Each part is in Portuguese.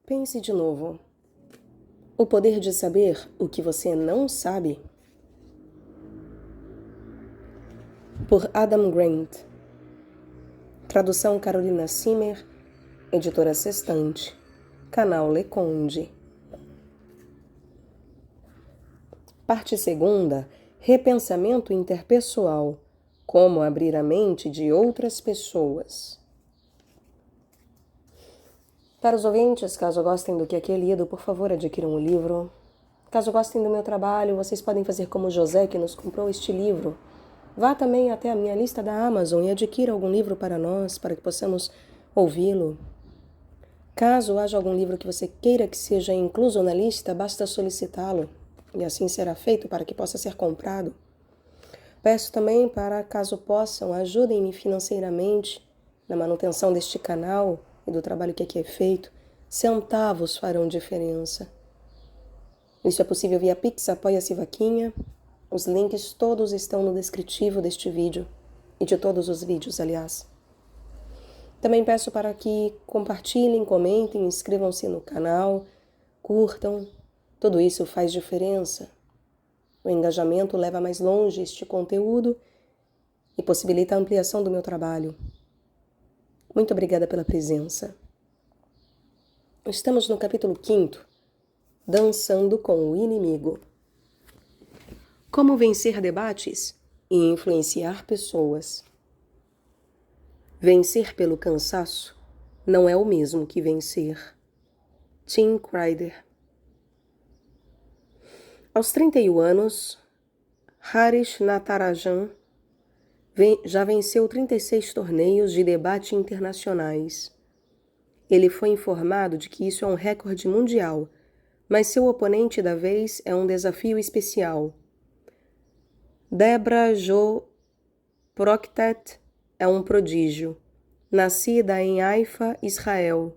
Pense de novo. O poder de saber o que você não sabe. Por Adam Grant. Tradução Carolina Simmer, editora Sextante, canal Leconde. Parte 2ª, repensamento interpessoal, como abrir a mente de outras pessoas. Para os ouvintes, caso gostem do que aqui é lido, por favor, adquiram o livro. Caso gostem do meu trabalho, vocês podem fazer como José, que nos comprou este livro. Vá também até a minha lista da Amazon e adquira algum livro para nós, para que possamos ouvi-lo. Caso haja algum livro que você queira que seja incluso na lista, basta solicitá-lo, e assim será feito para que possa ser comprado. Peço também para, caso possam, ajudem-me financeiramente na manutenção deste canal e do trabalho que aqui é feito. Centavos farão diferença. Isso é possível via Pix, Apoia-se Vaquinha. Os links todos estão no descritivo deste vídeo e de todos os vídeos, aliás. Também peço para que compartilhem, comentem, inscrevam-se no canal, curtam. Tudo isso faz diferença. O engajamento leva mais longe este conteúdo e possibilita a ampliação do meu trabalho. Muito obrigada pela presença. Estamos no capítulo 5º, Dançando com o Inimigo. Como vencer debates e influenciar pessoas. Vencer pelo cansaço não é o mesmo que vencer. Tim Crider. Aos 31 anos, Harish Natarajan já venceu 36 torneios de debate internacionais. Ele foi informado de que isso é um recorde mundial, mas seu oponente da vez é um desafio especial. Debra Jo Proctet é um prodígio, nascida em Haifa, Israel.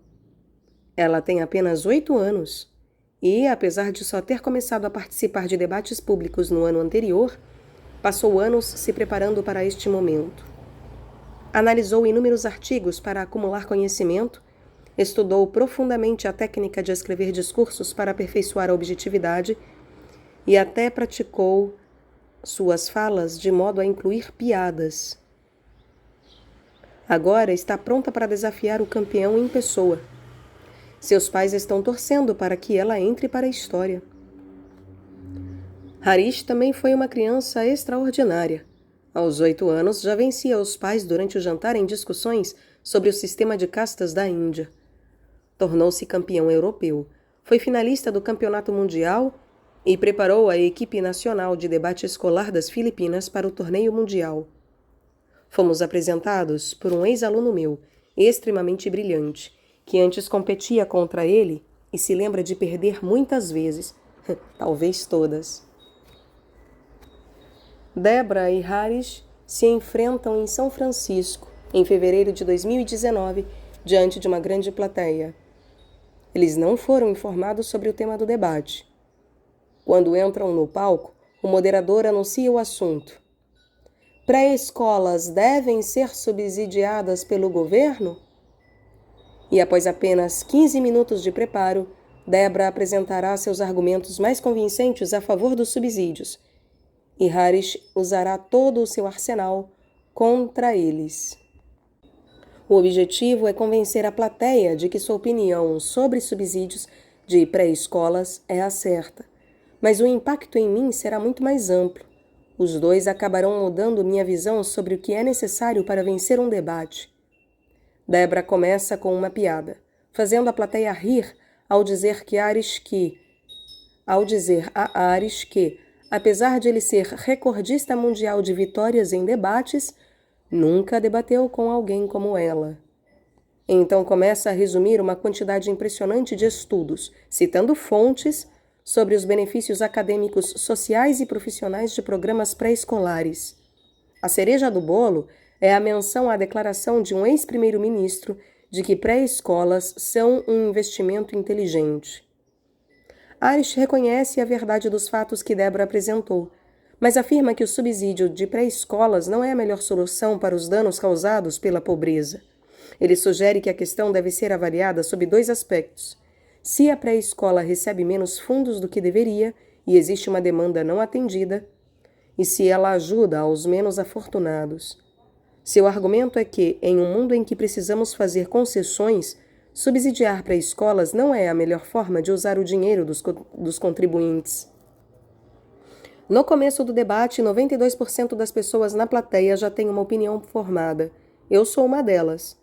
Ela tem apenas 8 anos e, apesar de só ter começado a participar de debates públicos no ano anterior, passou anos se preparando para este momento. Analisou inúmeros artigos para acumular conhecimento, estudou profundamente a técnica de escrever discursos para aperfeiçoar a objetividade e até praticou suas falas de modo a incluir piadas. Agora está pronta para desafiar o campeão em pessoa. Seus pais estão torcendo para que ela entre para a história. Harish também foi uma criança extraordinária. Aos 8 anos, já vencia os pais durante o jantar em discussões sobre o sistema de castas da Índia. Tornou-se campeão europeu. Foi finalista do Campeonato Mundial e preparou a equipe nacional de debate escolar das Filipinas para o torneio mundial. Fomos apresentados por um ex-aluno meu, extremamente brilhante, que antes competia contra ele e se lembra de perder muitas vezes, talvez todas. Debra e Harish se enfrentam em São Francisco, em fevereiro de 2019, diante de uma grande plateia. Eles não foram informados sobre o tema do debate. Quando entram no palco, o moderador anuncia o assunto. Pré-escolas devem ser subsidiadas pelo governo? E após apenas 15 minutos de preparo, Debra apresentará seus argumentos mais convincentes a favor dos subsídios, e Harish usará todo o seu arsenal contra eles. O objetivo é convencer a plateia de que sua opinião sobre subsídios de pré-escolas é a certa, mas o impacto em mim será muito mais amplo. Os dois acabarão mudando minha visão sobre o que é necessário para vencer um debate. Debra começa com uma piada, fazendo a plateia rir ao dizer a Harish que, apesar de ele ser recordista mundial de vitórias em debates, nunca debateu com alguém como ela. Então começa a resumir uma quantidade impressionante de estudos, citando fontes sobre os benefícios acadêmicos, sociais e profissionais de programas pré-escolares. A cereja do bolo é a menção à declaração de um ex-primeiro-ministro de que pré-escolas são um investimento inteligente. Harish reconhece a verdade dos fatos que Debra apresentou, mas afirma que o subsídio de pré-escolas não é a melhor solução para os danos causados pela pobreza. Ele sugere que a questão deve ser avaliada sob 2 aspectos. Se a pré-escola recebe menos fundos do que deveria e existe uma demanda não atendida, e se ela ajuda aos menos afortunados. Seu argumento é que, em um mundo em que precisamos fazer concessões, subsidiar pré-escolas não é a melhor forma de usar o dinheiro dos contribuintes. No começo do debate, 92% das pessoas na plateia já têm uma opinião formada. Eu sou uma delas.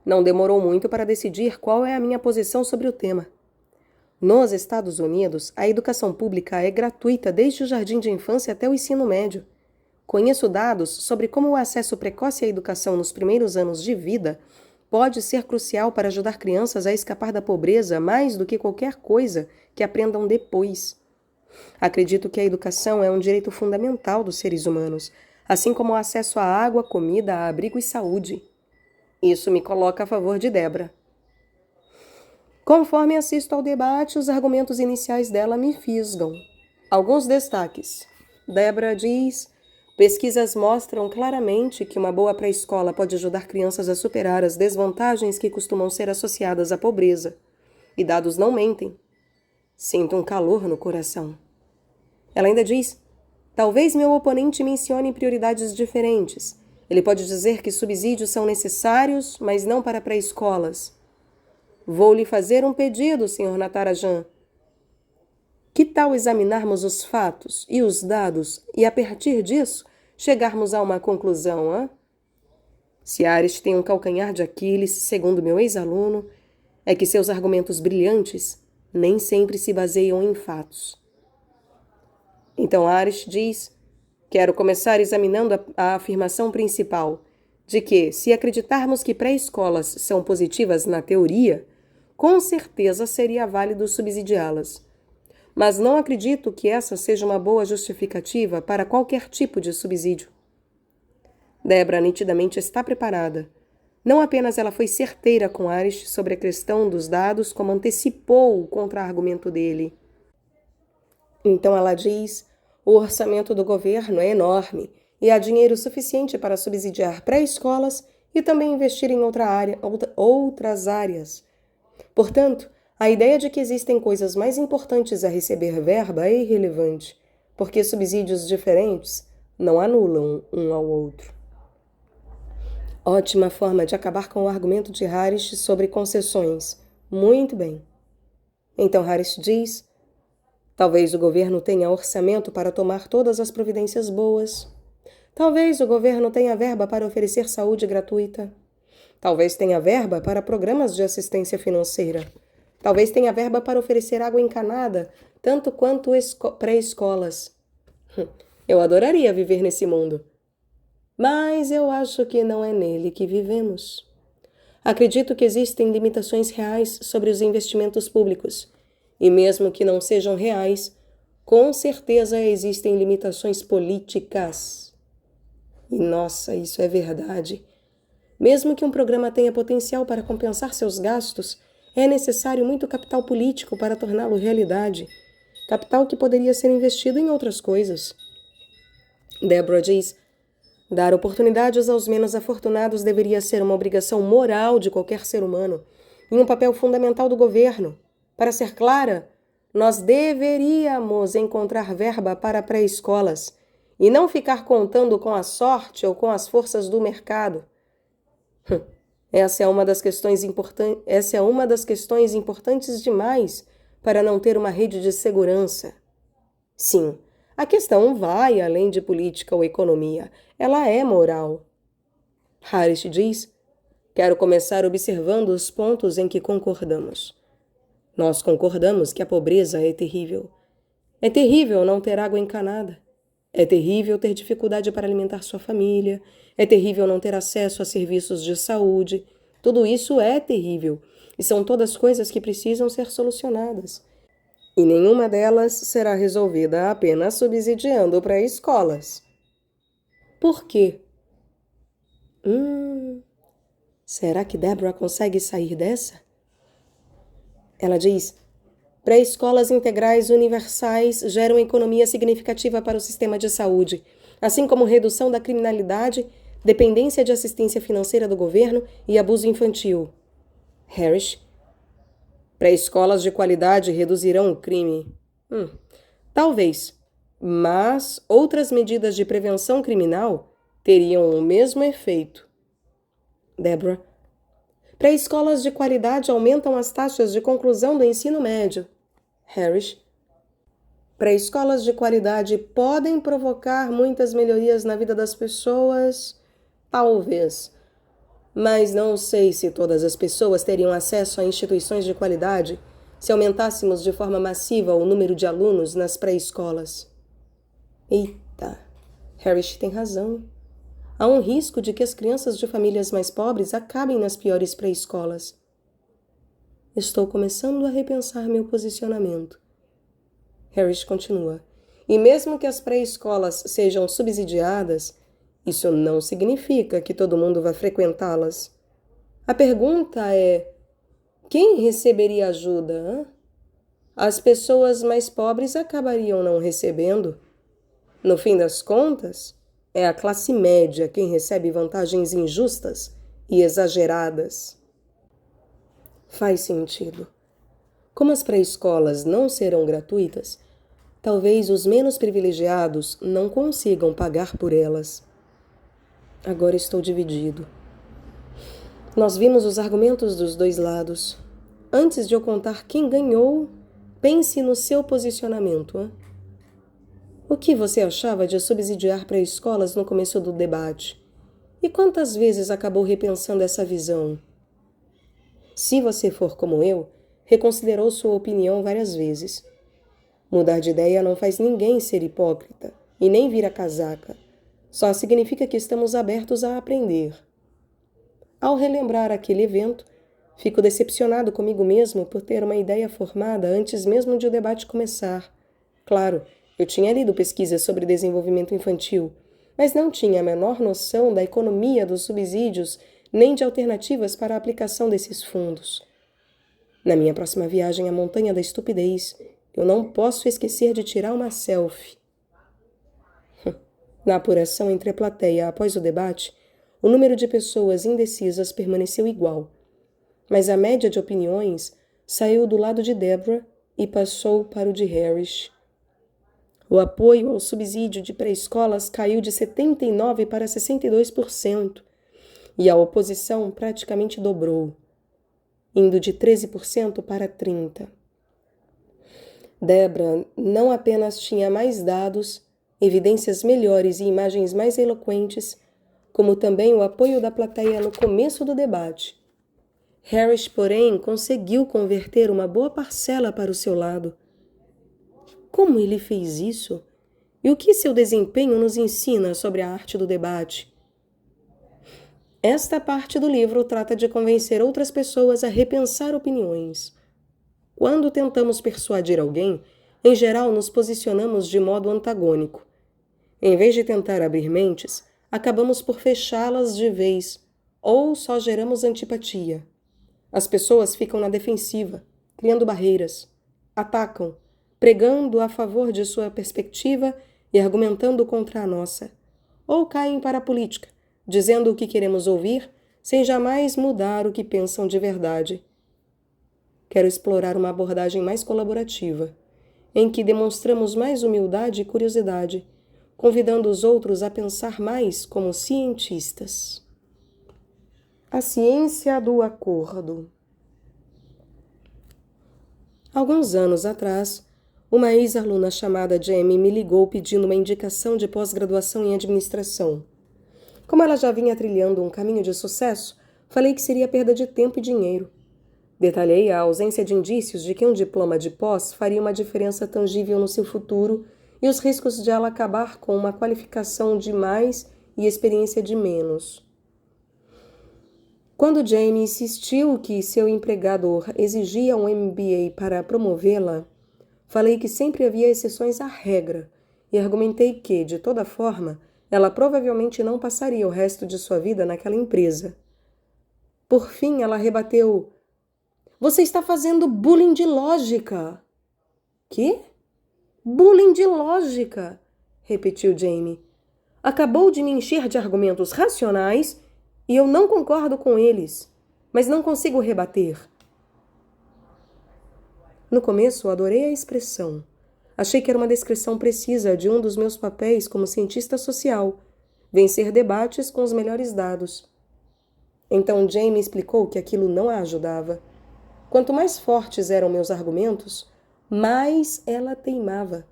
Não demorou muito para decidir qual é a minha posição sobre o tema. Nos Estados Unidos, a educação pública é gratuita desde o jardim de infância até o ensino médio. Conheço dados sobre como o acesso precoce à educação nos primeiros anos de vida pode ser crucial para ajudar crianças a escapar da pobreza mais do que qualquer coisa que aprendam depois. Acredito que a educação é um direito fundamental dos seres humanos, assim como o acesso à água, comida, abrigo e saúde. Isso me coloca a favor de Debra. Conforme assisto ao debate, os argumentos iniciais dela me fisgam. Alguns destaques. Debra diz: pesquisas mostram claramente que uma boa pré-escola pode ajudar crianças a superar as desvantagens que costumam ser associadas à pobreza. E dados não mentem. Sinto um calor no coração. Ela ainda diz: talvez meu oponente mencione prioridades diferentes. Ele pode dizer que subsídios são necessários, mas não para pré-escolas. Vou lhe fazer um pedido, Sr. Natarajan. Que tal examinarmos os fatos e os dados e, a partir disso, chegarmos a uma conclusão, hã? Se Harish tem um calcanhar de Aquiles, segundo meu ex-aluno, é que seus argumentos brilhantes nem sempre se baseiam em fatos. Então Harish diz: quero começar examinando a afirmação principal, de que, se acreditarmos que pré-escolas são positivas na teoria, com certeza seria válido subsidiá-las. Mas não acredito que essa seja uma boa justificativa para qualquer tipo de subsídio. Debra nitidamente está preparada. Não apenas ela foi certeira com Harish sobre a questão dos dados, como antecipou o contra-argumento dele. Então ela diz: o orçamento do governo é enorme e há dinheiro suficiente para subsidiar pré-escolas e também investir em outras áreas. Portanto, a ideia de que existem coisas mais importantes a receber verba é irrelevante, porque subsídios diferentes não anulam um ao outro. Ótima forma de acabar com o argumento de Harish sobre concessões. Muito bem. Então Harish diz: talvez o governo tenha orçamento para tomar todas as providências boas. Talvez o governo tenha verba para oferecer saúde gratuita. Talvez tenha verba para programas de assistência financeira. Talvez tenha verba para oferecer água encanada, tanto quanto pré-escolas. Eu adoraria viver nesse mundo. Mas eu acho que não é nele que vivemos. Acredito que existem limitações reais sobre os investimentos públicos. E mesmo que não sejam reais, com certeza existem limitações políticas. E nossa, isso é verdade. Mesmo que um programa tenha potencial para compensar seus gastos, é necessário muito capital político para torná-lo realidade. Capital que poderia ser investido em outras coisas. Deborah diz: dar oportunidades aos menos afortunados deveria ser uma obrigação moral de qualquer ser humano e um papel fundamental do governo. Para ser clara, nós deveríamos encontrar verba para pré-escolas e não ficar contando com a sorte ou com as forças do mercado. Essa é uma das questões importantes demais para não ter uma rede de segurança. Sim, a questão vai além de política ou economia. Ela é moral. Harris diz: quero começar observando os pontos em que concordamos. Nós concordamos que a pobreza é terrível. É terrível não ter água encanada. É terrível ter dificuldade para alimentar sua família. É terrível não ter acesso a serviços de saúde. Tudo isso é terrível. E são todas coisas que precisam ser solucionadas. E nenhuma delas será resolvida apenas subsidiando pré-escolas. Por quê? Será que Deborah consegue sair dessa? Ela diz: pré-escolas integrais universais geram economia significativa para o sistema de saúde, assim como redução da criminalidade, dependência de assistência financeira do governo e abuso infantil. Harris: pré-escolas de qualidade reduzirão o crime. Talvez, mas outras medidas de prevenção criminal teriam o mesmo efeito. Deborah: pré-escolas de qualidade aumentam as taxas de conclusão do ensino médio. Harris: pré-escolas de qualidade podem provocar muitas melhorias na vida das pessoas? Talvez. Mas não sei se todas as pessoas teriam acesso a instituições de qualidade se aumentássemos de forma massiva o número de alunos nas pré-escolas. Eita, Harris tem razão. Há um risco de que as crianças de famílias mais pobres acabem nas piores pré-escolas. Estou começando a repensar meu posicionamento. Harris continua: e mesmo que as pré-escolas sejam subsidiadas, isso não significa que todo mundo vá frequentá-las. A pergunta é: quem receberia ajuda? As pessoas mais pobres acabariam não recebendo. No fim das contas, é a classe média quem recebe vantagens injustas e exageradas. Faz sentido. Como as pré-escolas não serão gratuitas, talvez os menos privilegiados não consigam pagar por elas. Agora estou dividido. Nós vimos os argumentos dos dois lados. Antes de eu contar quem ganhou, pense no seu posicionamento. O que você achava de subsidiar pré-escolas no começo do debate? E quantas vezes acabou repensando essa visão? Se você for como eu, reconsiderou sua opinião várias vezes. Mudar de ideia não faz ninguém ser hipócrita e nem vira casaca. Só significa que estamos abertos a aprender. Ao relembrar aquele evento, fico decepcionado comigo mesmo por ter uma ideia formada antes mesmo de o debate começar. Claro, eu tinha lido pesquisas sobre desenvolvimento infantil, mas não tinha a menor noção da economia dos subsídios nem de alternativas para a aplicação desses fundos. Na minha próxima viagem à Montanha da Estupidez, eu não posso esquecer de tirar uma selfie. Na apuração entre a plateia após o debate, o número de pessoas indecisas permaneceu igual, mas a média de opiniões saiu do lado de Deborah e passou para o de Harris. O apoio ao subsídio de pré-escolas caiu de 79% para 62%, e a oposição praticamente dobrou, indo de 13% para 30%. Deborah não apenas tinha mais dados, evidências melhores e imagens mais eloquentes, como também o apoio da plateia no começo do debate. Harris, porém, conseguiu converter uma boa parcela para o seu lado. Como ele fez isso? E o que seu desempenho nos ensina sobre a arte do debate? Esta parte do livro trata de convencer outras pessoas a repensar opiniões. Quando tentamos persuadir alguém, em geral nos posicionamos de modo antagônico. Em vez de tentar abrir mentes, acabamos por fechá-las de vez, ou só geramos antipatia. As pessoas ficam na defensiva, criando barreiras, atacam, pregando a favor de sua perspectiva e argumentando contra a nossa, ou caem para a política, dizendo o que queremos ouvir, sem jamais mudar o que pensam de verdade. Quero explorar uma abordagem mais colaborativa, em que demonstramos mais humildade e curiosidade, convidando os outros a pensar mais como cientistas. A ciência do acordo. Alguns anos atrás, uma ex-aluna chamada Jamie me ligou pedindo uma indicação de pós-graduação em administração. Como ela já vinha trilhando um caminho de sucesso, falei que seria perda de tempo e dinheiro. Detalhei a ausência de indícios de que um diploma de pós faria uma diferença tangível no seu futuro e os riscos de ela acabar com uma qualificação de mais e experiência de menos. Quando Jamie insistiu que seu empregador exigia um MBA para promovê-la, falei que sempre havia exceções à regra e argumentei que, de toda forma, ela provavelmente não passaria o resto de sua vida naquela empresa. Por fim, ela rebateu: "Você está fazendo bullying de lógica." "Quê? Bullying de lógica?" repetiu Jamie. "Acabou de me encher de argumentos racionais e eu não concordo com eles, mas não consigo rebater." No começo, adorei a expressão. Achei que era uma descrição precisa de um dos meus papéis como cientista social, vencer debates com os melhores dados. Então Jamie explicou que aquilo não a ajudava. Quanto mais fortes eram meus argumentos, mais ela teimava.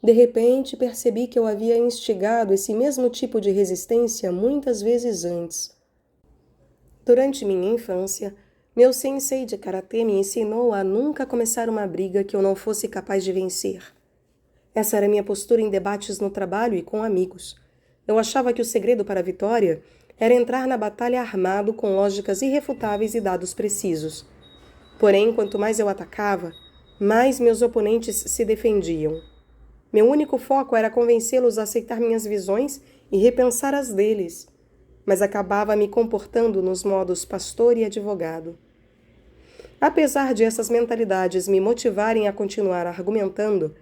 De repente, percebi que eu havia instigado esse mesmo tipo de resistência muitas vezes antes. Durante minha infância, meu sensei de karatê me ensinou a nunca começar uma briga que eu não fosse capaz de vencer. Essa era minha postura em debates no trabalho e com amigos. Eu achava que o segredo para a vitória era entrar na batalha armado com lógicas irrefutáveis e dados precisos. Porém, quanto mais eu atacava, mais meus oponentes se defendiam. Meu único foco era convencê-los a aceitar minhas visões e repensar as deles, mas acabava me comportando nos modos pastor e advogado. Apesar de essas mentalidades me motivarem a continuar argumentando,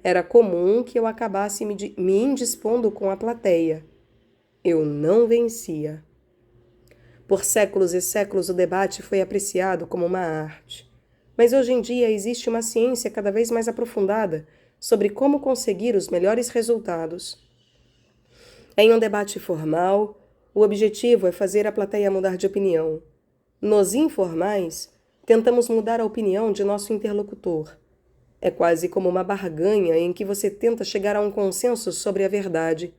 era comum que eu acabasse me indispondo com a plateia. Eu não vencia. Por séculos e séculos o debate foi apreciado como uma arte, mas hoje em dia existe uma ciência cada vez mais aprofundada sobre como conseguir os melhores resultados. Em um debate formal, o objetivo é fazer a plateia mudar de opinião. Nos informais, tentamos mudar a opinião de nosso interlocutor. É quase como uma barganha em que você tenta chegar a um consenso sobre a verdade.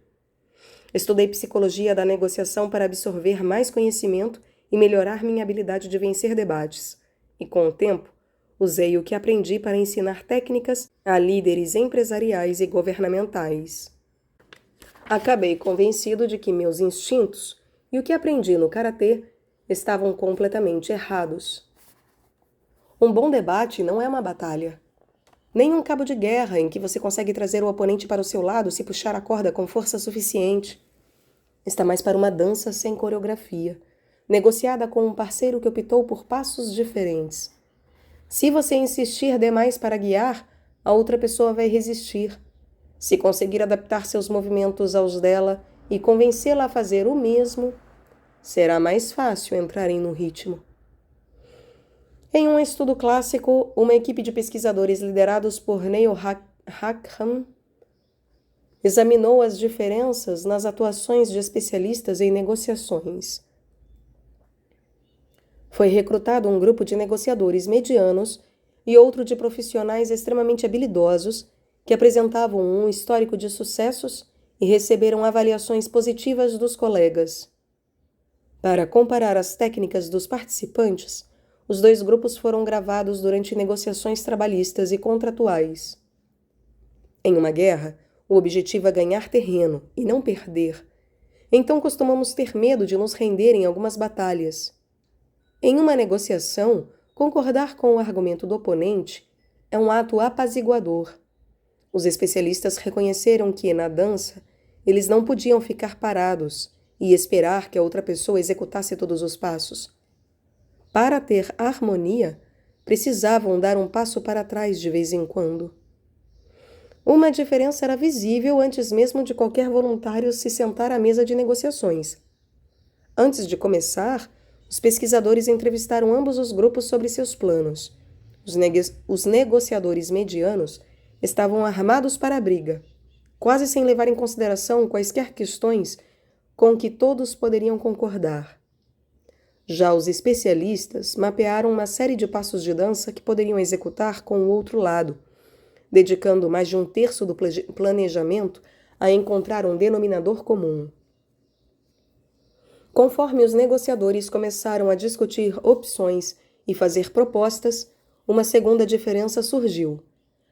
Estudei psicologia da negociação para absorver mais conhecimento e melhorar minha habilidade de vencer debates. E com o tempo, usei o que aprendi para ensinar técnicas a líderes empresariais e governamentais. Acabei convencido de que meus instintos e o que aprendi no karatê estavam completamente errados. Um bom debate não é uma batalha. Nem um cabo de guerra em que você consegue trazer o oponente para o seu lado se puxar a corda com força suficiente. Está mais para uma dança sem coreografia, negociada com um parceiro que optou por passos diferentes. Se você insistir demais para guiar, a outra pessoa vai resistir. Se conseguir adaptar seus movimentos aos dela e convencê-la a fazer o mesmo, será mais fácil entrarem no ritmo. Em um estudo clássico, uma equipe de pesquisadores liderados por Neil Rackham examinou as diferenças nas atuações de especialistas em negociações. Foi recrutado um grupo de negociadores medianos e outro de profissionais extremamente habilidosos que apresentavam um histórico de sucessos e receberam avaliações positivas dos colegas. Para comparar as técnicas dos participantes, os dois grupos foram gravados durante negociações trabalhistas e contratuais. Em uma guerra, o objetivo é ganhar terreno e não perder. Então costumamos ter medo de nos render em algumas batalhas. Em uma negociação, concordar com o argumento do oponente é um ato apaziguador. Os especialistas reconheceram que, na dança, eles não podiam ficar parados e esperar que a outra pessoa executasse todos os passos. Para ter harmonia, precisavam dar um passo para trás de vez em quando. Uma diferença era visível antes mesmo de qualquer voluntário se sentar à mesa de negociações. Antes de começar, os pesquisadores entrevistaram ambos os grupos sobre seus planos. Os negociadores medianos estavam armados para a briga, quase sem levar em consideração quaisquer questões com que todos poderiam concordar. Já os especialistas mapearam uma série de passos de dança que poderiam executar com o outro lado, dedicando mais de um terço do planejamento a encontrar um denominador comum. Conforme os negociadores começaram a discutir opções e fazer propostas, uma segunda diferença surgiu.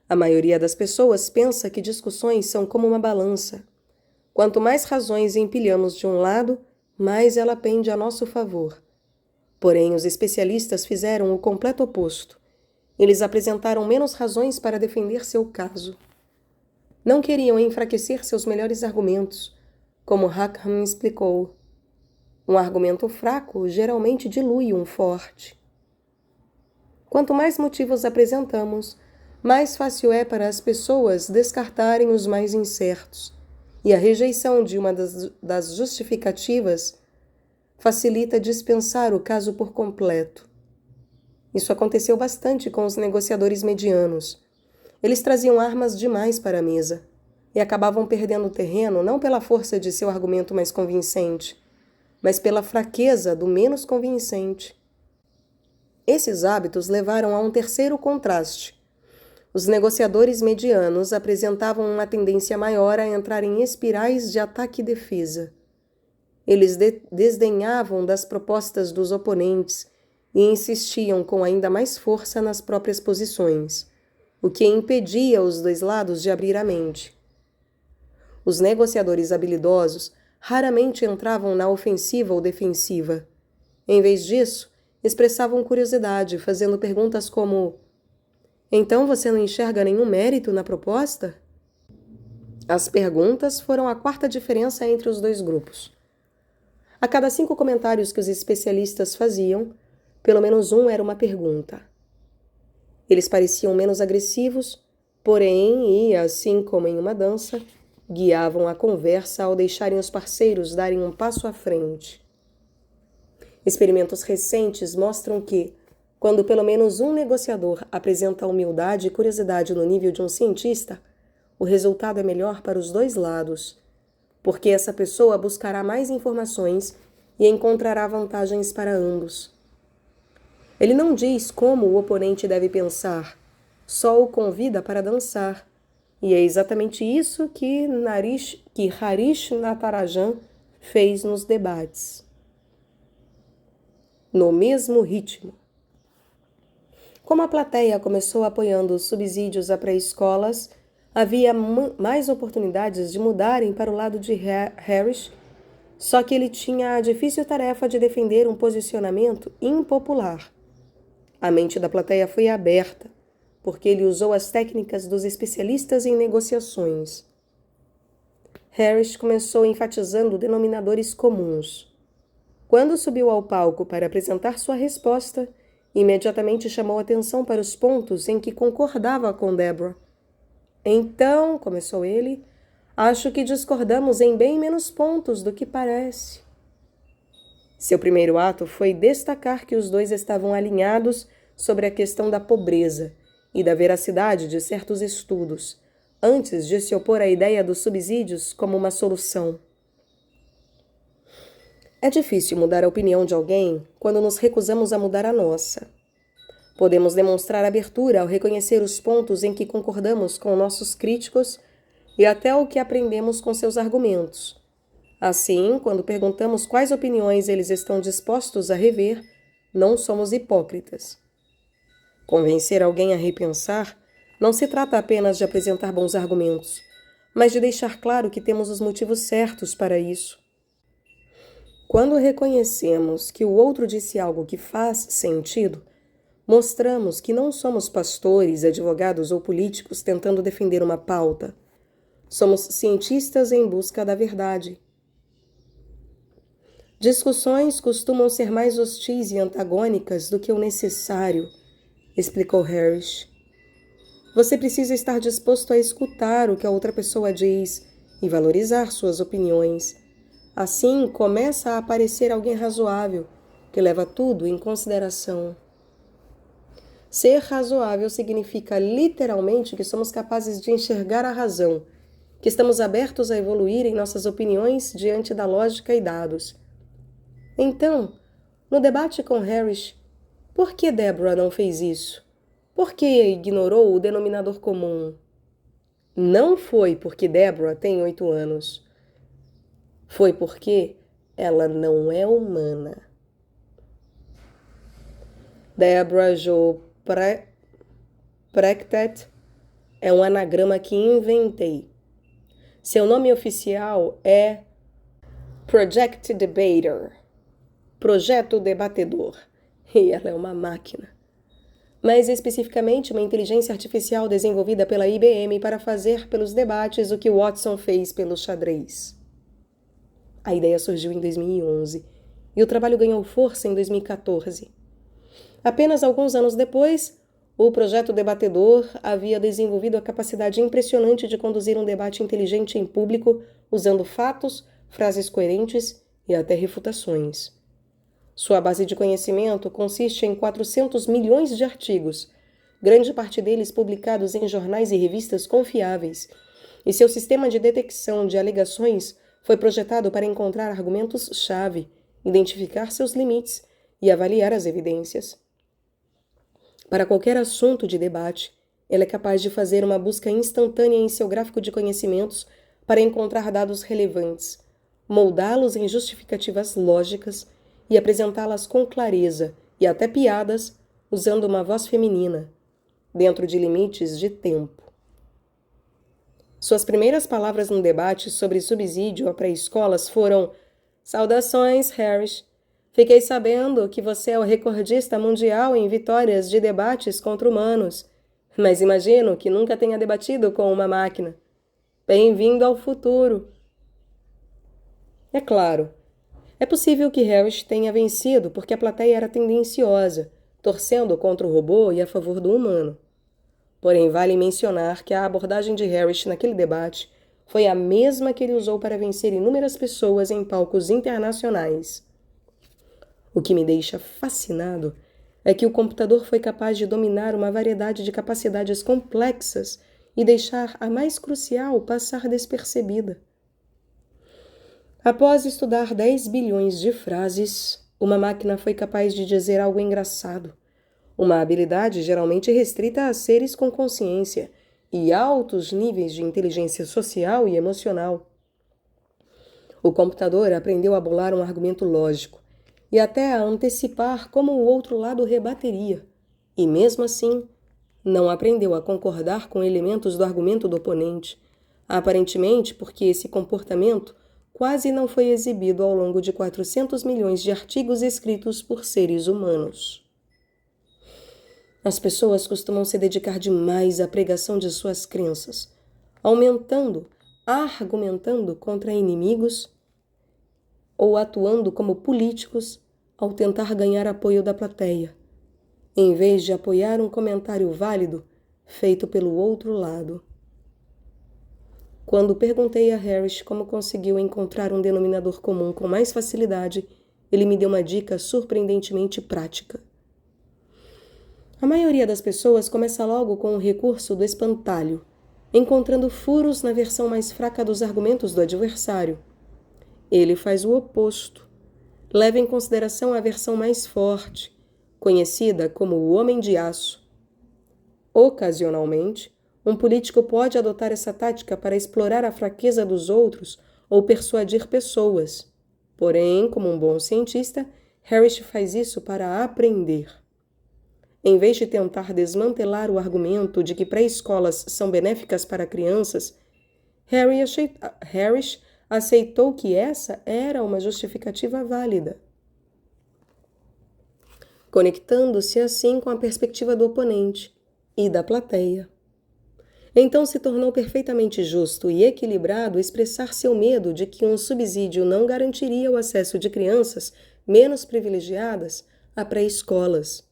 A maioria das pessoas pensa que discussões são como uma balança. Quanto mais razões empilhamos de um lado, mais ela pende a nosso favor. Porém, os especialistas fizeram o completo oposto. Eles apresentaram menos razões para defender seu caso. Não queriam enfraquecer seus melhores argumentos, como Rackham explicou. Um argumento fraco geralmente dilui um forte. Quanto mais motivos apresentamos, mais fácil é para as pessoas descartarem os mais incertos, e a rejeição de uma das justificativas facilita dispensar o caso por completo. Isso aconteceu bastante com os negociadores medianos. Eles traziam armas demais para a mesa e acabavam perdendo terreno não pela força de seu argumento mais convincente, mas pela fraqueza do menos convincente. Esses hábitos levaram a um terceiro contraste. Os negociadores medianos apresentavam uma tendência maior a entrar em espirais de ataque e defesa. Eles desdenhavam das propostas dos oponentes e insistiam com ainda mais força nas próprias posições, o que impedia os dois lados de abrir a mente. Os negociadores habilidosos raramente entravam na ofensiva ou defensiva. Em vez disso, expressavam curiosidade, fazendo perguntas como: então você não enxerga nenhum mérito na proposta? As perguntas foram a quarta diferença entre os dois grupos. A cada 5 comentários que os especialistas faziam, pelo menos um era uma pergunta. Eles pareciam menos agressivos, porém, e assim como em uma dança, guiavam a conversa ao deixarem os parceiros darem um passo à frente. Experimentos recentes mostram que, quando pelo menos um negociador apresenta humildade e curiosidade no nível de um cientista, o resultado é melhor para os dois lados, porque essa pessoa buscará mais informações e encontrará vantagens para ambos. Ele não diz como o oponente deve pensar, só o convida para dançar. E é exatamente isso que Harish Natarajan fez nos debates. No mesmo ritmo. Como a plateia começou apoiando os subsídios a pré-escolas, havia mais oportunidades de mudarem para o lado de Harish, só que ele tinha a difícil tarefa de defender um posicionamento impopular. A mente da plateia foi aberta, porque ele usou as técnicas dos especialistas em negociações. Harish começou enfatizando denominadores comuns. Quando subiu ao palco para apresentar sua resposta, imediatamente chamou atenção para os pontos em que concordava com Deborah. Então, começou ele, acho que discordamos em bem menos pontos do que parece. Seu primeiro ato foi destacar que os dois estavam alinhados sobre a questão da pobreza e da veracidade de certos estudos, antes de se opor à ideia dos subsídios como uma solução. É difícil mudar a opinião de alguém quando nos recusamos a mudar a nossa. Podemos demonstrar abertura ao reconhecer os pontos em que concordamos com nossos críticos e até o que aprendemos com seus argumentos. Assim, quando perguntamos quais opiniões eles estão dispostos a rever, não somos hipócritas. Convencer alguém a repensar não se trata apenas de apresentar bons argumentos, mas de deixar claro que temos os motivos certos para isso. Quando reconhecemos que o outro disse algo que faz sentido, mostramos que não somos pastores, advogados ou políticos tentando defender uma pauta. Somos cientistas em busca da verdade. Discussões costumam ser mais hostis e antagônicas do que o necessário, explicou Harris. Você precisa estar disposto a escutar o que a outra pessoa diz e valorizar suas opiniões. Assim, começa a aparecer alguém razoável, que leva tudo em consideração. Ser razoável significa literalmente que somos capazes de enxergar a razão, que estamos abertos a evoluir em nossas opiniões diante da lógica e dados. Então, no debate com Harris, por que Deborah não fez isso? Por que ignorou o denominador comum? Não foi porque Deborah tem 8 anos. Foi porque ela não é humana. Deborah Jo Prectet é um anagrama que inventei. Seu nome oficial é Project Debater, Projeto Debatedor, e ela é uma máquina. Mais especificamente, uma inteligência artificial desenvolvida pela IBM para fazer pelos debates o que Watson fez pelo xadrez. A ideia surgiu em 2011 e o trabalho ganhou força em 2014. Apenas alguns anos depois, o projeto Debatedor havia desenvolvido a capacidade impressionante de conduzir um debate inteligente em público usando fatos, frases coerentes e até refutações. Sua base de conhecimento consiste em 400 milhões de artigos, grande parte deles publicados em jornais e revistas confiáveis, e seu sistema de detecção de alegações foi projetado para encontrar argumentos-chave, identificar seus limites e avaliar as evidências. Para qualquer assunto de debate, ela é capaz de fazer uma busca instantânea em seu gráfico de conhecimentos para encontrar dados relevantes, moldá-los em justificativas lógicas e apresentá-las com clareza e até piadas usando uma voz feminina, dentro de limites de tempo. Suas primeiras palavras no debate sobre subsídio a pré-escolas foram: "Saudações, Harris. Fiquei sabendo que você é o recordista mundial em vitórias de debates contra humanos, mas imagino que nunca tenha debatido com uma máquina. Bem-vindo ao futuro." É claro, é possível que Harris tenha vencido porque a plateia era tendenciosa, torcendo contra o robô e a favor do humano. Porém, vale mencionar que a abordagem de Harris naquele debate foi a mesma que ele usou para vencer inúmeras pessoas em palcos internacionais. O que me deixa fascinado é que o computador foi capaz de dominar uma variedade de capacidades complexas e deixar a mais crucial passar despercebida. Após estudar 10 bilhões de frases, uma máquina foi capaz de dizer algo engraçado, uma habilidade geralmente restrita a seres com consciência e altos níveis de inteligência social e emocional. O computador aprendeu a bolar um argumento lógico e até a antecipar como o outro lado rebateria, e mesmo assim, não aprendeu a concordar com elementos do argumento do oponente, aparentemente porque esse comportamento quase não foi exibido ao longo de 400 milhões de artigos escritos por seres humanos. As pessoas costumam se dedicar demais à pregação de suas crenças, argumentando contra inimigos ou atuando como políticos ao tentar ganhar apoio da plateia, em vez de apoiar um comentário válido feito pelo outro lado. Quando perguntei a Harris como conseguiu encontrar um denominador comum com mais facilidade, ele me deu uma dica surpreendentemente prática. A maioria das pessoas começa logo com o recurso do espantalho, encontrando furos na versão mais fraca dos argumentos do adversário. Ele faz o oposto. Leva em consideração a versão mais forte, conhecida como o Homem de Aço. Ocasionalmente, um político pode adotar essa tática para explorar a fraqueza dos outros ou persuadir pessoas. Porém, como um bom cientista, Harris faz isso para aprender. Em vez de tentar desmantelar o argumento de que pré-escolas são benéficas para crianças, Harris aceitou que essa era uma justificativa válida, conectando-se assim com a perspectiva do oponente e da plateia. Então se tornou perfeitamente justo e equilibrado expressar seu medo de que um subsídio não garantiria o acesso de crianças menos privilegiadas a pré-escolas.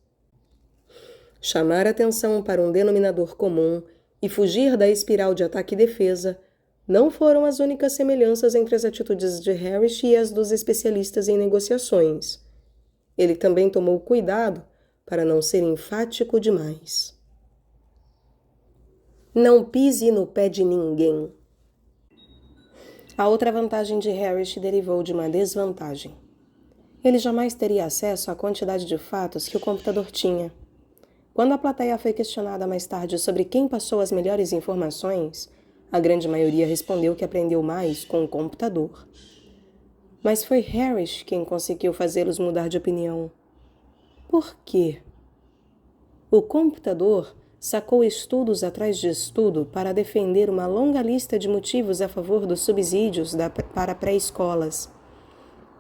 Chamar atenção para um denominador comum e fugir da espiral de ataque e defesa não foram as únicas semelhanças entre as atitudes de Harris e as dos especialistas em negociações. Ele também tomou cuidado para não ser enfático demais. Não pise no pé de ninguém. A outra vantagem de Harris derivou de uma desvantagem. Ele jamais teria acesso à quantidade de fatos que o computador tinha. Quando a plateia foi questionada mais tarde sobre quem passou as melhores informações, a grande maioria respondeu que aprendeu mais com o computador. Mas foi Harris quem conseguiu fazê-los mudar de opinião. Por quê? O computador sacou estudos atrás de estudo para defender uma longa lista de motivos a favor dos subsídios para pré-escolas.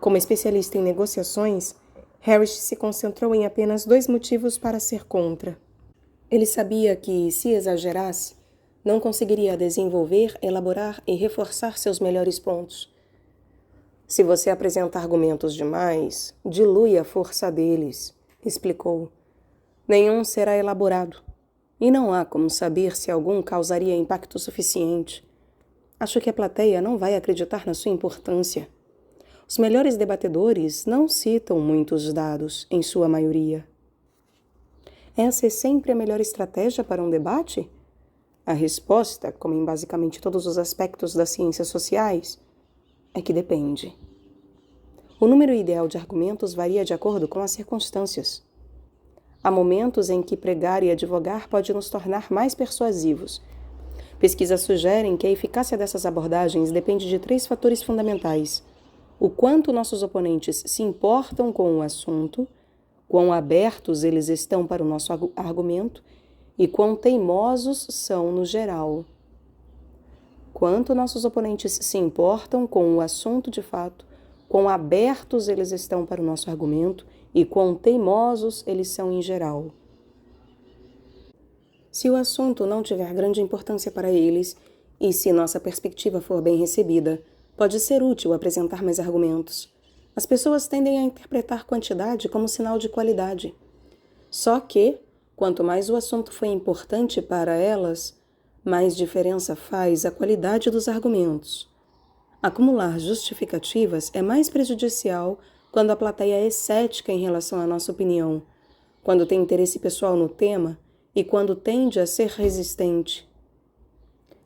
Como especialista em negociações, Harris se concentrou em apenas 2 motivos para ser contra. Ele sabia que, se exagerasse, não conseguiria desenvolver, elaborar e reforçar seus melhores pontos. Se você apresenta argumentos demais, dilui a força deles, explicou. Nenhum será elaborado. E não há como saber se algum causaria impacto suficiente. Acho que a plateia não vai acreditar na sua importância. Os melhores debatedores não citam muitos dados, em sua maioria. Essa é sempre a melhor estratégia para um debate? A resposta, como em basicamente todos os aspectos das ciências sociais, é que depende. O número ideal de argumentos varia de acordo com as circunstâncias. Há momentos em que pregar e advogar pode nos tornar mais persuasivos. Pesquisas sugerem que a eficácia dessas abordagens depende de 3 fatores fundamentais: o quanto nossos oponentes se importam com o assunto, quão abertos eles estão para o nosso argumento e quão teimosos são no geral. Quanto nossos oponentes se importam com o assunto de fato, quão abertos eles estão para o nosso argumento e quão teimosos eles são em geral. Se o assunto não tiver grande importância para eles, e se nossa perspectiva for bem recebida, pode ser útil apresentar mais argumentos. As pessoas tendem a interpretar quantidade como sinal de qualidade. Só que, quanto mais o assunto foi importante para elas, mais diferença faz a qualidade dos argumentos. Acumular justificativas é mais prejudicial quando a plateia é cética em relação à nossa opinião, quando tem interesse pessoal no tema e quando tende a ser resistente.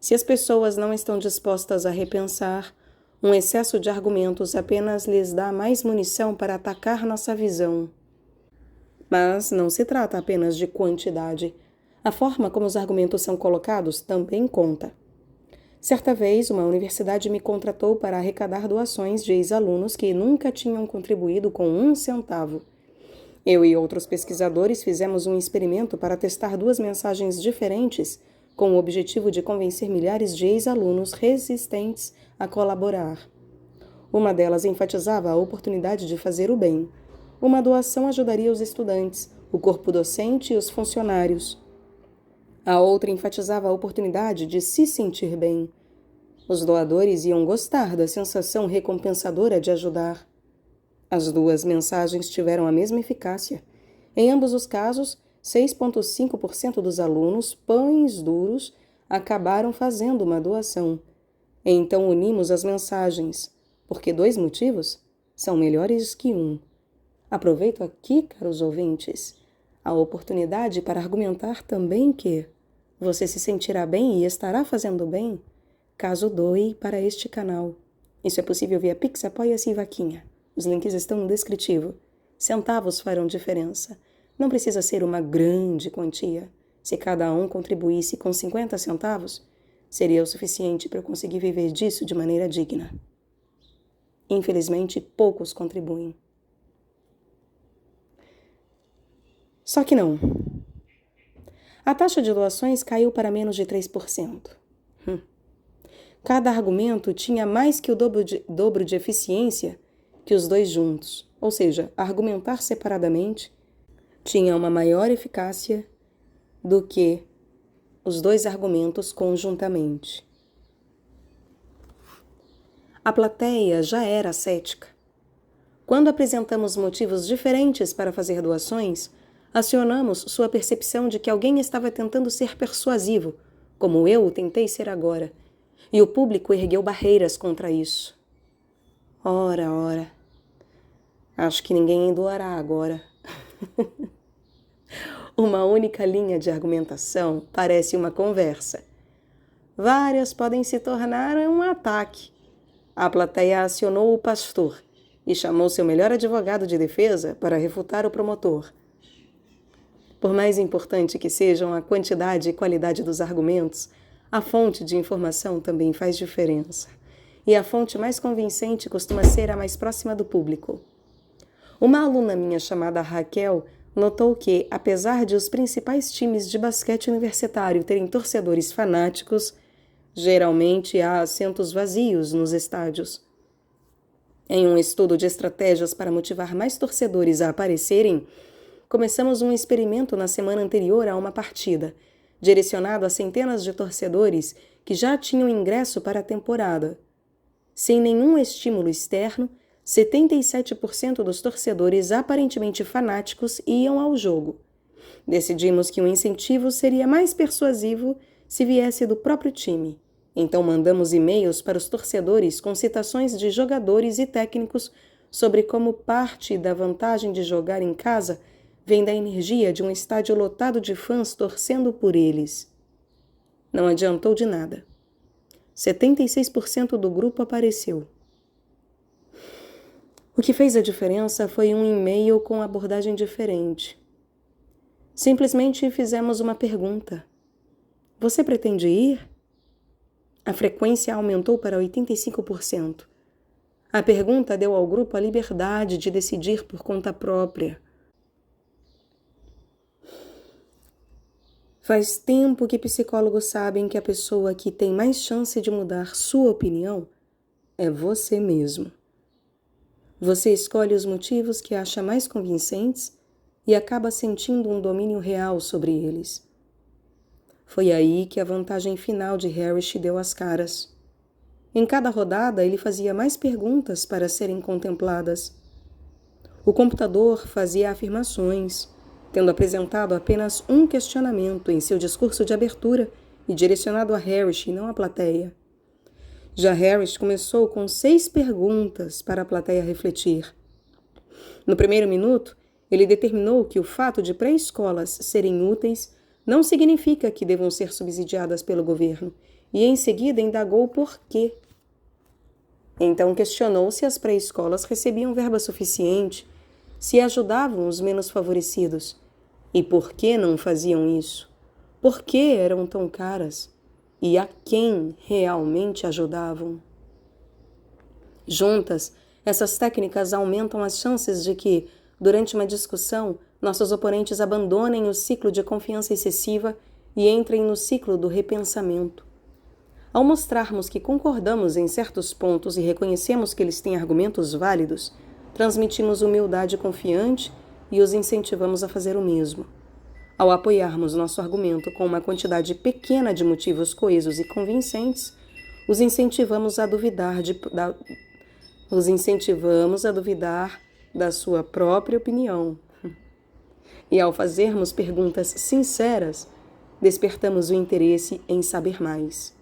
Se as pessoas não estão dispostas a repensar, um excesso de argumentos apenas lhes dá mais munição para atacar nossa visão. Mas não se trata apenas de quantidade. A forma como os argumentos são colocados também conta. Certa vez, uma universidade me contratou para arrecadar doações de ex-alunos que nunca tinham contribuído com 1 centavo. Eu e outros pesquisadores fizemos um experimento para testar 2 mensagens diferentes com o objetivo de convencer milhares de ex-alunos resistentes a colaborar. Uma delas enfatizava a oportunidade de fazer o bem. Uma doação ajudaria os estudantes, o corpo docente e os funcionários. A outra enfatizava a oportunidade de se sentir bem. Os doadores iam gostar da sensação recompensadora de ajudar. As 2 mensagens tiveram a mesma eficácia. Em ambos os casos, 6,5% dos alunos, pães duros, acabaram fazendo uma doação. Então unimos as mensagens, porque 2 motivos são melhores que 1. Aproveito aqui, caros ouvintes, a oportunidade para argumentar também que você se sentirá bem e estará fazendo bem caso doe para este canal. Isso é possível via Pix, Apoia-se e Vaquinha. Os links estão no descritivo. Centavos farão diferença. Não precisa ser uma grande quantia. Se cada um contribuísse com 50 centavos, seria o suficiente para eu conseguir viver disso de maneira digna. Infelizmente, poucos contribuem. Só que não. A taxa de doações caiu para menos de 3%. Cada argumento tinha mais que o dobro de eficiência que os dois juntos. Ou seja, argumentar separadamente tinha uma maior eficácia do que os dois argumentos conjuntamente. A plateia já era cética. Quando apresentamos motivos diferentes para fazer doações, acionamos sua percepção de que alguém estava tentando ser persuasivo, como eu o tentei ser agora, e o público ergueu barreiras contra isso. Ora, acho que ninguém doará agora. Uma única linha de argumentação parece uma conversa. Várias podem se tornar um ataque. A plateia acionou o pastor e chamou seu melhor advogado de defesa para refutar o promotor. Por mais importante que sejam a quantidade e qualidade dos argumentos, a fonte de informação também faz diferença. E a fonte mais convincente costuma ser a mais próxima do público. Uma aluna minha chamada Raquel notou que, apesar de os principais times de basquete universitário terem torcedores fanáticos, geralmente há assentos vazios nos estádios. Em um estudo de estratégias para motivar mais torcedores a aparecerem, começamos um experimento na semana anterior a uma partida, direcionado a centenas de torcedores que já tinham ingresso para a temporada. Sem nenhum estímulo externo, 77% dos torcedores aparentemente fanáticos iam ao jogo. Decidimos que um incentivo seria mais persuasivo se viesse do próprio time. Então mandamos e-mails para os torcedores com citações de jogadores e técnicos sobre como parte da vantagem de jogar em casa vem da energia de um estádio lotado de fãs torcendo por eles. Não adiantou de nada. 76% do grupo apareceu. O que fez a diferença foi um e-mail com abordagem diferente. Simplesmente fizemos uma pergunta. Você pretende ir? A frequência aumentou para 85%. A pergunta deu ao grupo a liberdade de decidir por conta própria. Faz tempo que psicólogos sabem que a pessoa que tem mais chance de mudar sua opinião é você mesmo. Você escolhe os motivos que acha mais convincentes e acaba sentindo um domínio real sobre eles. Foi aí que a vantagem final de Harris deu as caras. Em cada rodada, ele fazia mais perguntas para serem contempladas. O computador fazia afirmações, tendo apresentado apenas um questionamento em seu discurso de abertura e direcionado a Harris e não à plateia. Já Harris começou com 6 perguntas para a plateia refletir. No primeiro minuto, ele determinou que o fato de pré-escolas serem úteis não significa que devam ser subsidiadas pelo governo, e em seguida indagou por quê. Então questionou se as pré-escolas recebiam verba suficiente, se ajudavam os menos favorecidos, e por que não faziam isso? Por que eram tão caras? E a quem realmente ajudavam? Juntas, essas técnicas aumentam as chances de que, durante uma discussão, nossos oponentes abandonem o ciclo de confiança excessiva e entrem no ciclo do repensamento. Ao mostrarmos que concordamos em certos pontos e reconhecemos que eles têm argumentos válidos, transmitimos humildade confiante e os incentivamos a fazer o mesmo. Ao apoiarmos nosso argumento com uma quantidade pequena de motivos coesos e convincentes, os incentivamos a duvidar da sua própria opinião. E ao fazermos perguntas sinceras, despertamos o interesse em saber mais.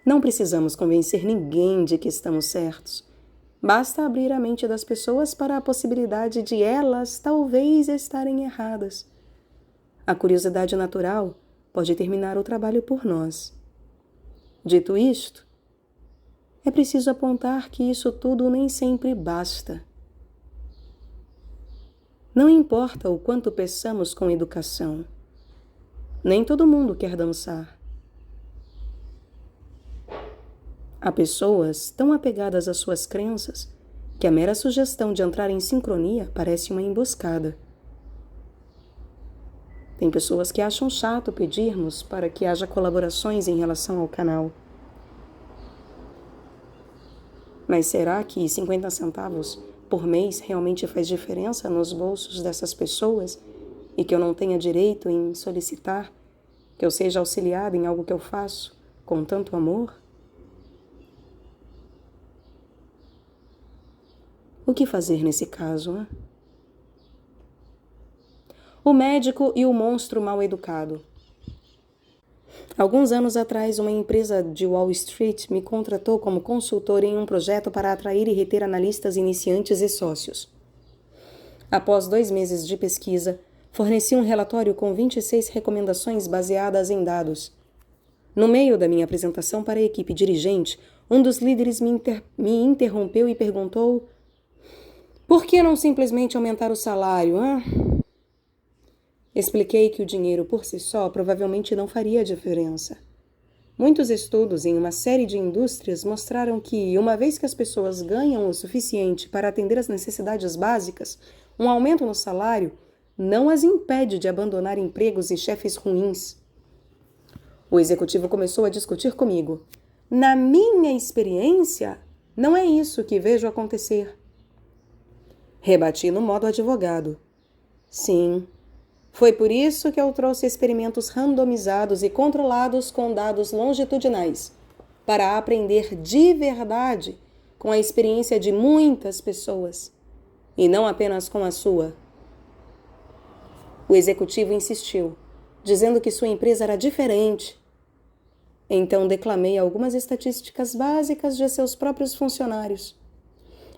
Não precisamos convencer ninguém de que estamos certos. Basta abrir a mente das pessoas para a possibilidade de elas talvez estarem erradas. A curiosidade natural pode terminar o trabalho por nós. Dito isto, é preciso apontar que isso tudo nem sempre basta. Não importa o quanto peçamos com educação. Nem todo mundo quer dançar. Há pessoas tão apegadas às suas crenças que a mera sugestão de entrar em sincronia parece uma emboscada. Tem pessoas que acham chato pedirmos para que haja colaborações em relação ao canal. Mas será que 50 centavos por mês realmente faz diferença nos bolsos dessas pessoas e que eu não tenha direito em solicitar que eu seja auxiliada em algo que eu faço com tanto amor? O que fazer nesse caso, né? O médico e o monstro mal educado. Alguns anos atrás, uma empresa de Wall Street me contratou como consultor em um projeto para atrair e reter analistas iniciantes e sócios. Após 2 meses de pesquisa, forneci um relatório com 26 recomendações baseadas em dados. No meio da minha apresentação para a equipe dirigente, um dos líderes me interrompeu e perguntou: por que não simplesmente aumentar o salário, hein? Expliquei que o dinheiro por si só provavelmente não faria diferença. Muitos estudos em uma série de indústrias mostraram que, uma vez que as pessoas ganham o suficiente para atender às necessidades básicas, um aumento no salário não as impede de abandonar empregos e chefes ruins. O executivo começou a discutir comigo. Na minha experiência, não é isso que vejo acontecer. Rebati no modo advogado. Sim. Foi por isso que eu trouxe experimentos randomizados e controlados com dados longitudinais, para aprender de verdade com a experiência de muitas pessoas, e não apenas com a sua. O executivo insistiu, dizendo que sua empresa era diferente. Então declamei algumas estatísticas básicas de seus próprios funcionários.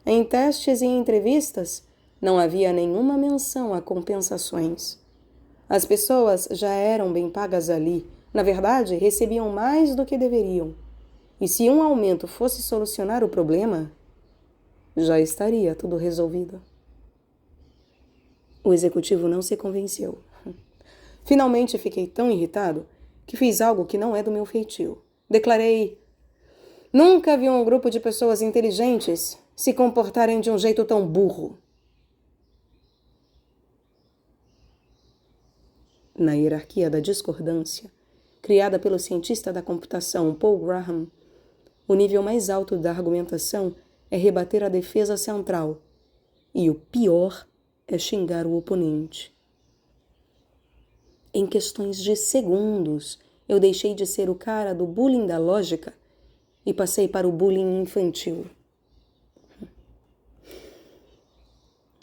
Em testes e entrevistas, não havia nenhuma menção a compensações. As pessoas já eram bem pagas ali. Na verdade, recebiam mais do que deveriam. E se um aumento fosse solucionar o problema, já estaria tudo resolvido. O executivo não se convenceu. Finalmente fiquei tão irritado que fiz algo que não é do meu feitio. Declarei: nunca vi um grupo de pessoas inteligentes se comportarem de um jeito tão burro. Na hierarquia da discordância, criada pelo cientista da computação Paul Graham, o nível mais alto da argumentação é rebater a defesa central, e o pior é xingar o oponente. Em questões de segundos, eu deixei de ser o cara do bullying da lógica e passei para o bullying infantil.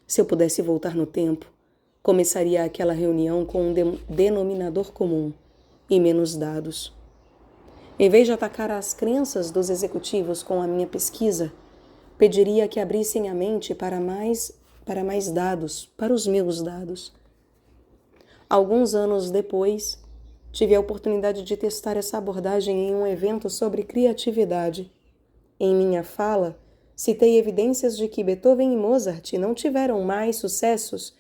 Se eu pudesse voltar no tempo, começaria aquela reunião com um denominador comum e menos dados. Em vez de atacar as crenças dos executivos com a minha pesquisa, pediria que abrissem a mente para mais dados, para os meus dados. Alguns anos depois, tive a oportunidade de testar essa abordagem em um evento sobre criatividade. Em minha fala, citei evidências de que Beethoven e Mozart não tiveram mais sucessos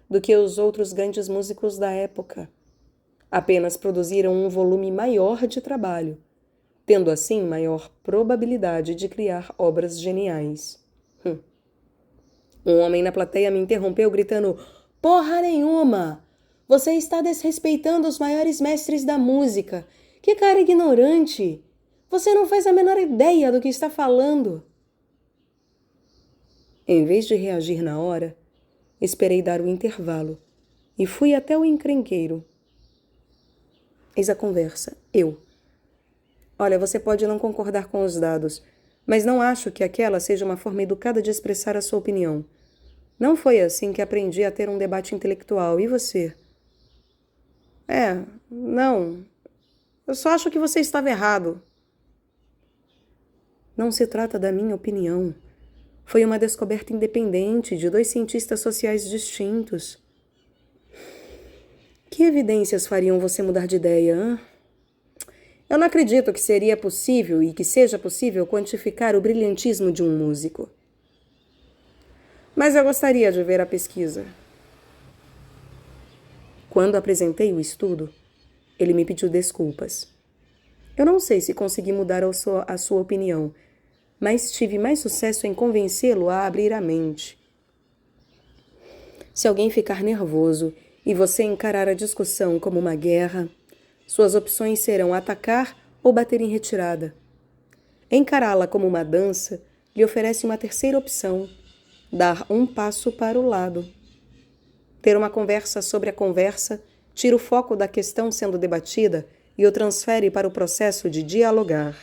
do que os outros grandes músicos da época. Apenas produziram um volume maior de trabalho, tendo assim maior probabilidade de criar obras geniais. Um homem na plateia me interrompeu gritando: porra nenhuma! Você está desrespeitando os maiores mestres da música. Que cara ignorante! Você não faz a menor ideia do que está falando. Em vez de reagir na hora, esperei dar o intervalo e fui até o encrenqueiro. Eis a conversa. Olha, você pode não concordar com os dados, mas não acho que aquela seja uma forma educada de expressar a sua opinião. Não foi assim que aprendi a ter um debate intelectual. E você? Não. Eu só acho que você estava errado. Não se trata da minha opinião. Foi uma descoberta independente de 2 cientistas sociais distintos. Que evidências fariam você mudar de ideia, hein? Eu não acredito que seria possível e que seja possível quantificar o brilhantismo de um músico. Mas eu gostaria de ver a pesquisa. Quando apresentei o estudo, ele me pediu desculpas. Eu não sei se consegui mudar a sua opinião, mas tive mais sucesso em convencê-lo a abrir a mente. Se alguém ficar nervoso e você encarar a discussão como uma guerra, suas opções serão atacar ou bater em retirada. Encará-la como uma dança lhe oferece uma terceira opção: dar um passo para o lado. Ter uma conversa sobre a conversa tira o foco da questão sendo debatida e o transfere para o processo de dialogar.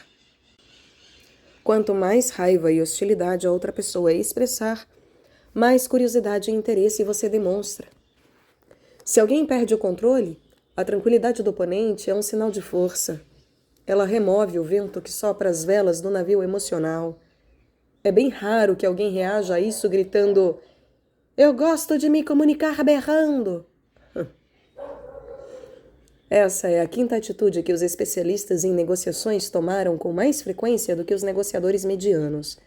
Quanto mais raiva e hostilidade a outra pessoa expressar, mais curiosidade e interesse você demonstra. Se alguém perde o controle, a tranquilidade do oponente é um sinal de força. Ela remove o vento que sopra as velas do navio emocional. É bem raro que alguém reaja a isso gritando: "Eu gosto de me comunicar berrando." Essa é a quinta atitude que os especialistas em negociações tomaram com mais frequência do que os negociadores medianos.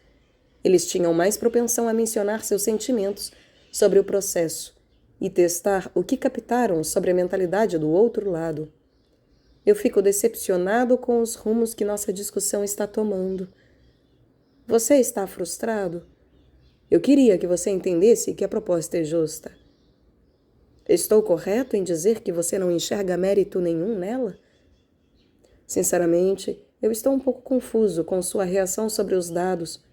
Eles tinham mais propensão a mencionar seus sentimentos sobre o processo e testar o que captaram sobre a mentalidade do outro lado. Eu fico decepcionado com os rumos que nossa discussão está tomando. Você está frustrado? Eu queria que você entendesse que a proposta é justa. Estou correto em dizer que você não enxerga mérito nenhum nela? Sinceramente, eu estou um pouco confuso com sua reação sobre os dados.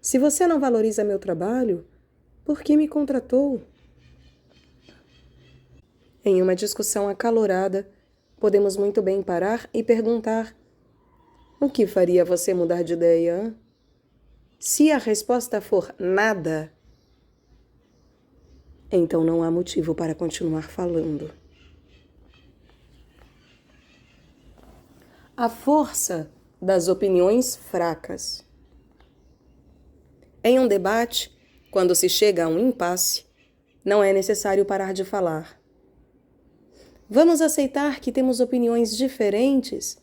Se você não valoriza meu trabalho, por que me contratou? Em uma discussão acalorada, podemos muito bem parar e perguntar: o que faria você mudar de ideia? Hein? Se a resposta for nada, então não há motivo para continuar falando. A força das opiniões fracas. Em um debate, quando se chega a um impasse, não é necessário parar de falar. Vamos aceitar que temos opiniões diferentes?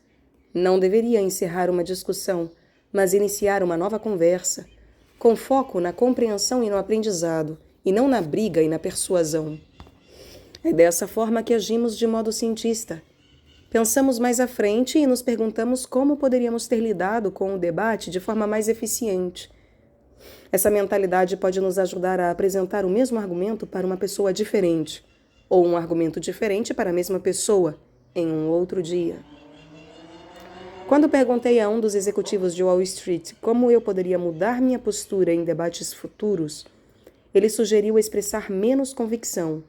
Não deveria encerrar uma discussão, mas iniciar uma nova conversa, com foco na compreensão e no aprendizado, e não na briga e na persuasão. É dessa forma que agimos de modo cientista. Pensamos mais à frente e nos perguntamos como poderíamos ter lidado com o debate de forma mais eficiente. Essa mentalidade pode nos ajudar a apresentar o mesmo argumento para uma pessoa diferente, ou um argumento diferente para a mesma pessoa, em um outro dia. Quando perguntei a um dos executivos de Wall Street como eu poderia mudar minha postura em debates futuros, ele sugeriu expressar menos convicção.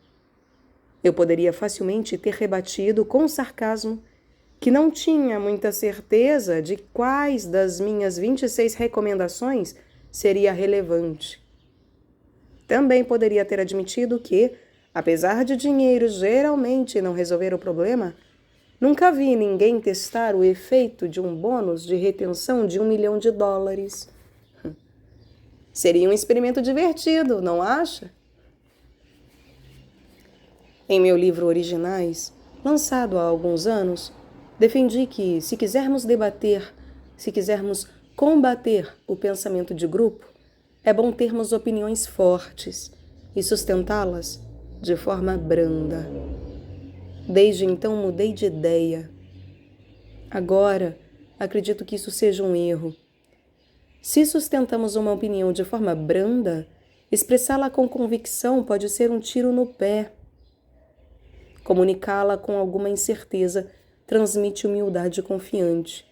Eu poderia facilmente ter rebatido com sarcasmo que não tinha muita certeza de quais das minhas 26 recomendações seria relevante. Também poderia ter admitido que, apesar de dinheiro geralmente não resolver o problema, nunca vi ninguém testar o efeito de um bônus de retenção de $1 milhão. Seria um experimento divertido, não acha? Em meu livro Originais, lançado há alguns anos, defendi que, se quisermos combater o pensamento de grupo, é bom termos opiniões fortes e sustentá-las de forma branda. Desde então mudei de ideia. Agora, acredito que isso seja um erro. Se sustentamos uma opinião de forma branda, expressá-la com convicção pode ser um tiro no pé. Comunicá-la com alguma incerteza transmite humildade confiante,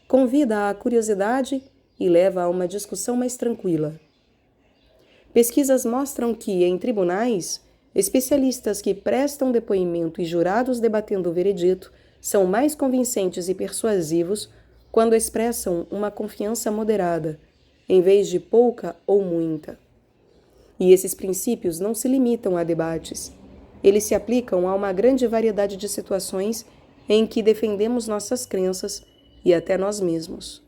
convida à curiosidade e leva a uma discussão mais tranquila. Pesquisas mostram que, em tribunais, especialistas que prestam depoimento e jurados debatendo o veredito são mais convincentes e persuasivos quando expressam uma confiança moderada, em vez de pouca ou muita. E esses princípios não se limitam a debates. Eles se aplicam a uma grande variedade de situações em que defendemos nossas crenças e até nós mesmos.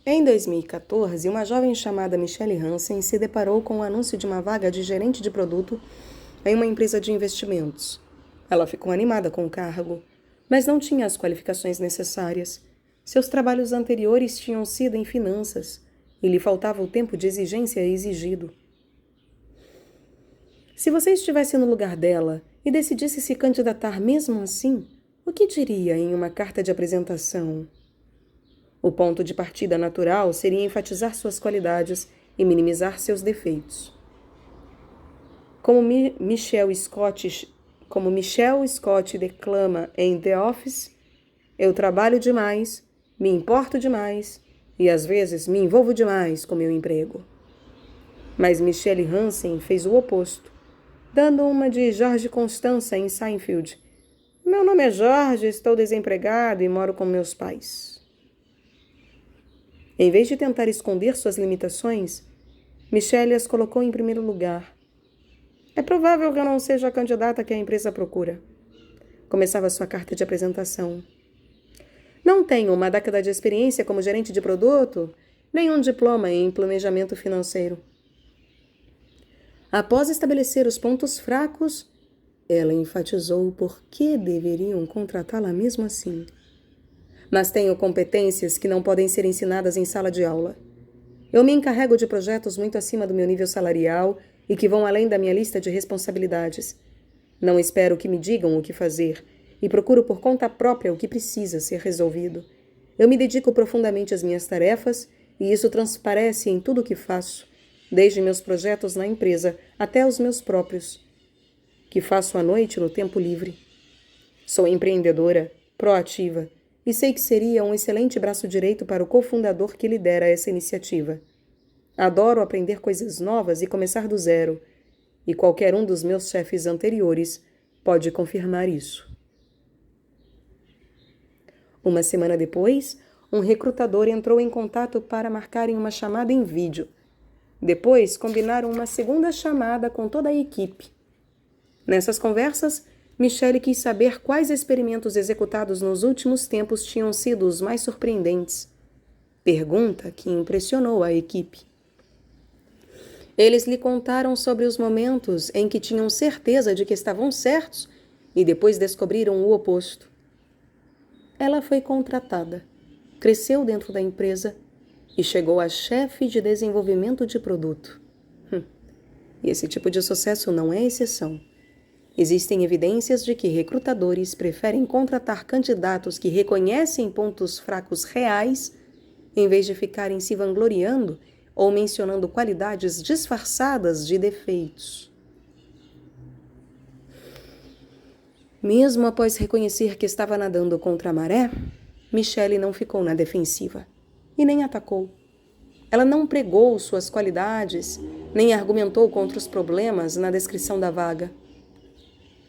Em 2014, uma jovem chamada Michelle Hansen se deparou com o anúncio de uma vaga de gerente de produto em uma empresa de investimentos. Ela ficou animada com o cargo, mas não tinha as qualificações necessárias. Seus trabalhos anteriores tinham sido em finanças e lhe faltava o tempo de exigência exigido. Se você estivesse no lugar dela e decidisse se candidatar mesmo assim, o que diria em uma carta de apresentação? O ponto de partida natural seria enfatizar suas qualidades e minimizar seus defeitos. Como Michelle Scott declama em The Office, eu trabalho demais, me importo demais e às vezes me envolvo demais com meu emprego. Mas Michelle Hansen fez o oposto, dando uma de George Constanza em Seinfeld. Meu nome é George, estou desempregado e moro com meus pais. Em vez de tentar esconder suas limitações, Michelle as colocou em primeiro lugar. É provável que eu não seja a candidata que a empresa procura. Começava sua carta de apresentação. Não tenho uma década de experiência como gerente de produto, nem um diploma em planejamento financeiro. Após estabelecer os pontos fracos, ela enfatizou por que deveriam contratá-la mesmo assim. Mas tenho competências que não podem ser ensinadas em sala de aula. Eu me encarrego de projetos muito acima do meu nível salarial e que vão além da minha lista de responsabilidades. Não espero que me digam o que fazer e procuro por conta própria o que precisa ser resolvido. Eu me dedico profundamente às minhas tarefas e isso transparece em tudo o que faço, desde meus projetos na empresa até os meus próprios, que faço à noite no tempo livre. Sou empreendedora, proativa, e sei que seria um excelente braço direito para o cofundador que lidera essa iniciativa. Adoro aprender coisas novas e começar do zero, e qualquer um dos meus chefes anteriores pode confirmar isso. Uma semana depois, um recrutador entrou em contato para marcarem uma chamada em vídeo. Depois, combinaram uma segunda chamada com toda a equipe. Nessas conversas, Michelle quis saber quais experimentos executados nos últimos tempos tinham sido os mais surpreendentes. Pergunta que impressionou a equipe. Eles lhe contaram sobre os momentos em que tinham certeza de que estavam certos e depois descobriram o oposto. Ela foi contratada, cresceu dentro da empresa e chegou a chefe de desenvolvimento de produto. E esse tipo de sucesso não é exceção. Existem evidências de que recrutadores preferem contratar candidatos que reconhecem pontos fracos reais, em vez de ficarem se vangloriando ou mencionando qualidades disfarçadas de defeitos. Mesmo após reconhecer que estava nadando contra a maré, Michelle não ficou na defensiva e nem atacou. Ela não pregou suas qualidades, nem argumentou contra os problemas na descrição da vaga.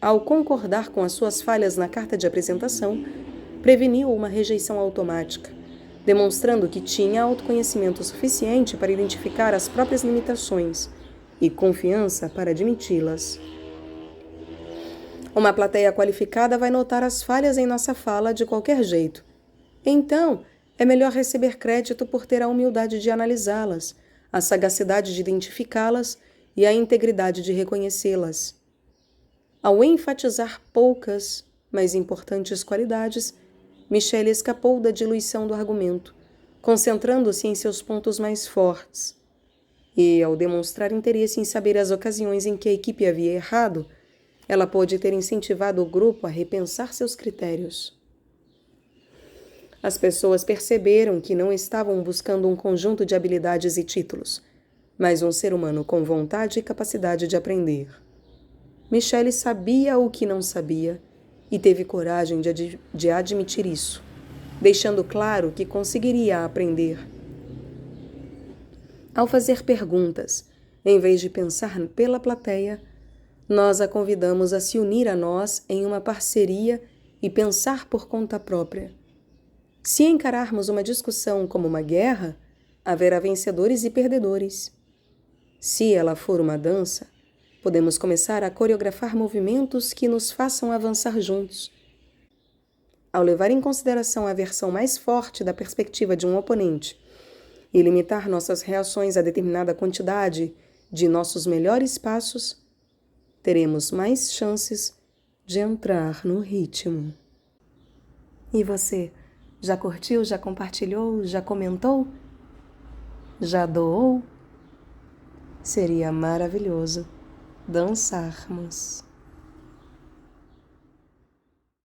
Ao concordar com as suas falhas na carta de apresentação, preveniu uma rejeição automática, demonstrando que tinha autoconhecimento suficiente para identificar as próprias limitações e confiança para admiti-las. Uma plateia qualificada vai notar as falhas em nossa fala de qualquer jeito. Então, é melhor receber crédito por ter a humildade de analisá-las, a sagacidade de identificá-las e a integridade de reconhecê-las. Ao enfatizar poucas, mas importantes qualidades, Michelle escapou da diluição do argumento, concentrando-se em seus pontos mais fortes. E, ao demonstrar interesse em saber as ocasiões em que a equipe havia errado, ela pôde ter incentivado o grupo a repensar seus critérios. As pessoas perceberam que não estavam buscando um conjunto de habilidades e títulos, mas um ser humano com vontade e capacidade de aprender. Michelle sabia o que não sabia e teve coragem de admitir isso, deixando claro que conseguiria aprender. Ao fazer perguntas, em vez de pensar pela plateia, nós a convidamos a se unir a nós em uma parceria e pensar por conta própria. Se encararmos uma discussão como uma guerra, haverá vencedores e perdedores. Se ela for uma dança, podemos começar a coreografar movimentos que nos façam avançar juntos. Ao levar em consideração a versão mais forte da perspectiva de um oponente e limitar nossas reações a determinada quantidade de nossos melhores passos, teremos mais chances de entrar no ritmo. E você, já curtiu, já compartilhou, já comentou? Já doou? Seria maravilhoso. dançarmos.